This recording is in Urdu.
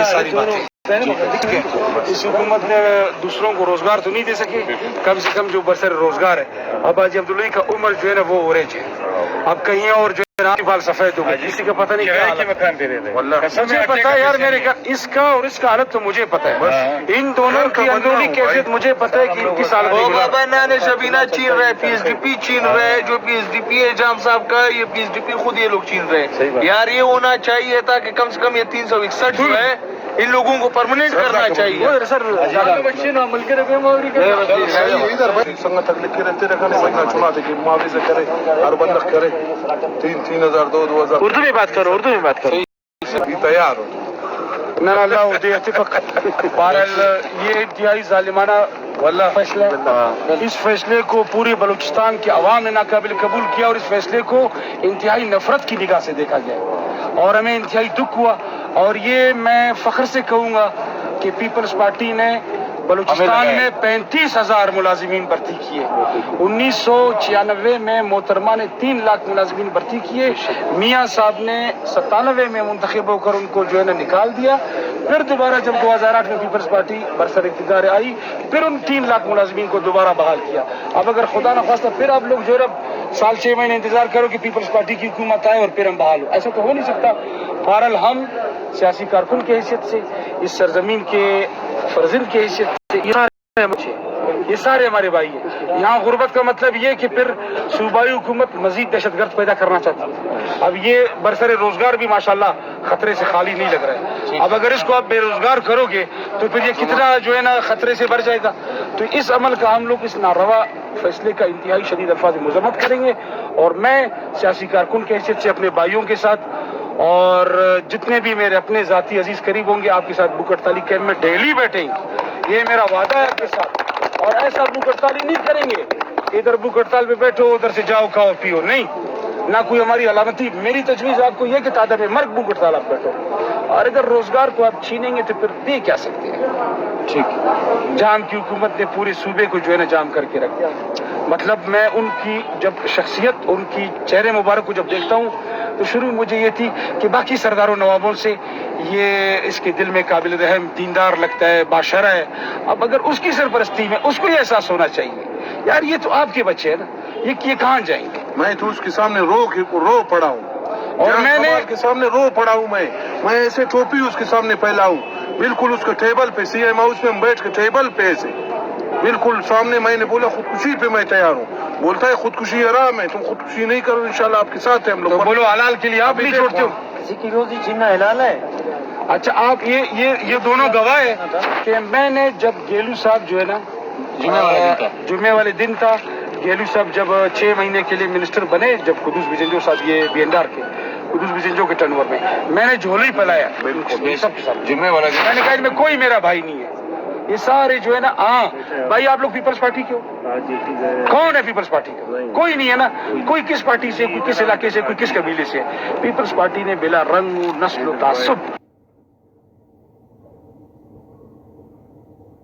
یہ ساری باتیں اس حکومت نے دوسروں کو روزگار تو نہیں دے سکے, کم سے کم جو برسر روزگار ہے. اب حاجی عبداللہ کا عمر جو ہے نا وہ اوریج ہے, اب کہیں اور جو ہے بال سفید ہو گئی, کسی کا پتہ نہیں کیا مکان دے رہے. مجھے پتا ہے یار, میرے اس کا اور اس کا حالت تو مجھے پتا ہے, ان دونوں کی اندرونی کیفیت مجھے پتا ہے کہ ان کی سال بابا نانے شبینہ چھین رہے, پی ایس ڈی پی چھین رہے, جو پی ایس ڈی پی ہے جام صاحب کا, یہ پی ایس ڈی پی خود یہ لوگ چھین رہے. یار یہ ہونا چاہیے تھا کہ کم سے کم یہ 361 جو ہے ان لوگوں کو پرماننٹ کرنا چاہیے. سر بچے نا مل کے رکھے سنگت تک لکھ کے رہتے رکھنے مہینہ چنا دے کہ معاوضہ کرے اور بندق کرے 3,000 2,000. اردو میں بات کرو, اردو میں بات کرو. تیار ہو نہ اللہ دے اتفاق. بہرحال یہ انتہائی ظالمانہ فیصلہ, اس فیصلے کو پوری بلوچستان کے عوام نے ناقابل قبول کیا, اور اس فیصلے کو انتہائی نفرت کی نگاہ سے دیکھا گیا, اور ہمیں انتہائی دکھ ہوا. اور یہ میں فخر سے کہوں گا کہ پیپلز پارٹی نے بلوچستان میں 35,000 ملازمین بھرتی کیے. 1996 میں محترمہ نے 3 لاکھ ملازمین بھرتی کیے. میاں صاحب نے 97 میں منتخب ہو کر ان کو جو ہے نا نکال دیا. پھر دوبارہ جب 2008 میں پیپلز پارٹی برسر اقتدار آئی, پھر ان 3 لاکھ ملازمین کو دوبارہ بحال کیا. اب اگر خدا نخواستہ پھر آپ لوگ جو ہے سال 6 مہینے انتظار کرو کہ پیپلز پارٹی کی حکومت آئے اور پھر ہم بحال ہو, ایسا تو ہو نہیں سکتا. بہرحال ہم سیاسی کارکن کی حیثیت سے, اس سرزمین کے فرزند کی حیثیت سے, یہ سارے ہمارے بھائی ہیں. یہاں غربت کا مطلب یہ کہ پھر صوبائی حکومت مزید دہشت گرد پیدا کرنا چاہتی ہے. اب یہ برسر روزگار بھی ماشاءاللہ خطرے سے خالی نہیں لگ رہا ہے. اب اگر اس کو آپ بے روزگار کرو گے تو پھر یہ کتنا جو ہے نا خطرے سے بھر جائے گا. تو اس عمل کا ہم لوگ اس ناروا فیصلے کا انتہائی شدید الفاظ میں مذمت کریں گے. اور میں سیاسی کارکن کی حیثیت سے اپنے بھائیوں کے ساتھ اور جتنے بھی میرے اپنے ذاتی عزیز قریب ہوں گے آپ کے ساتھ بھوک ہڑتالی کیمپ میں ڈیلی بیٹھیں گے. یہ میرا وعدہ ہے آپ کے ساتھ. اور ایسا بھوک ہڑتالی نہیں کریں گے ادھر بھوک ہڑتال پہ بیٹھو ادھر سے جاؤ کھاؤ پیو, نہیں, نہ کوئی ہماری علامتی. میری تجویز آپ کو یہ کہ تعداد میں مرگ بھوک ہڑتال آپ بیٹھو. اور اگر روزگار کو آپ چھینیں گے تو پھر دے کیا سکتے ہیں. ٹھیک, جام کی حکومت نے پورے صوبے کو جو ہے نا جام کر کے رکھ دیا. مطلب میں ان کی جب شخصیت, ان کی چہرے مبارک کو جب دیکھتا ہوں تو شروع مجھے یہ تھی کہ باقی سرداروں نوابوں سے یہ اس کے دل میں قابل رحم دیندار لگتا ہے, باشرہ ہے. اب اگر اس کی سرپرستی میں اس کو یہ احساس ہونا چاہیے یار یہ تو آپ کے بچے ہیں نا, یہ کہاں جائیں گے. میں تو اس کے سامنے رو پڑا ہوں, اور میں نے کے سامنے رو پڑا ہوں. میں ایسے ٹوپی اس کے سامنے پھیلاؤں, بالکل اس کے ٹیبل پہ سی ایم ہاؤس میں بیٹھ کے ٹیبل پہ ایسے بالکل سامنے. میں نے بولا خودکشی پہ میں تیار ہوں. بولتا ہے خودکشی حرام ہے, تم خودکشی نہیں کرو, انشاءاللہ آپ کے ساتھ ہیں ہم لوگ. بولو حلال کے لیے آپ نہیں چھوڑتے ہو, کسی کی روزی چھیننا حلال ہے. اچھا آپ یہ دونوں گواہ ہیں کہ میں نے جب گیلو صاحب جو ہے نا جمعے والے دن تھا, گیلو صاحب جب 6 مہینے کے لیے منسٹر بنے, جب قدوس بزنجو صاحب یہ BNR کے قدوس بزنجو کے ٹرن اوور میں نے جھولی پلایا سب کے ساتھ جمعے والا. میں نے کہا میں کوئی میرا بھائی نہیں ہے, یہ سارے جو ہے نا. ہاں بھائی آپ لوگ پیپلز پارٹی کے ہو, کون ہے پیپلز پارٹی کا؟ کوئی نہیں ہے نا. کوئی کس پارٹی سے, کوئی کس علاقے سے, کوئی کس قبیلے سے. پیپلز پارٹی نے بلا رنگ و نسل و تعصب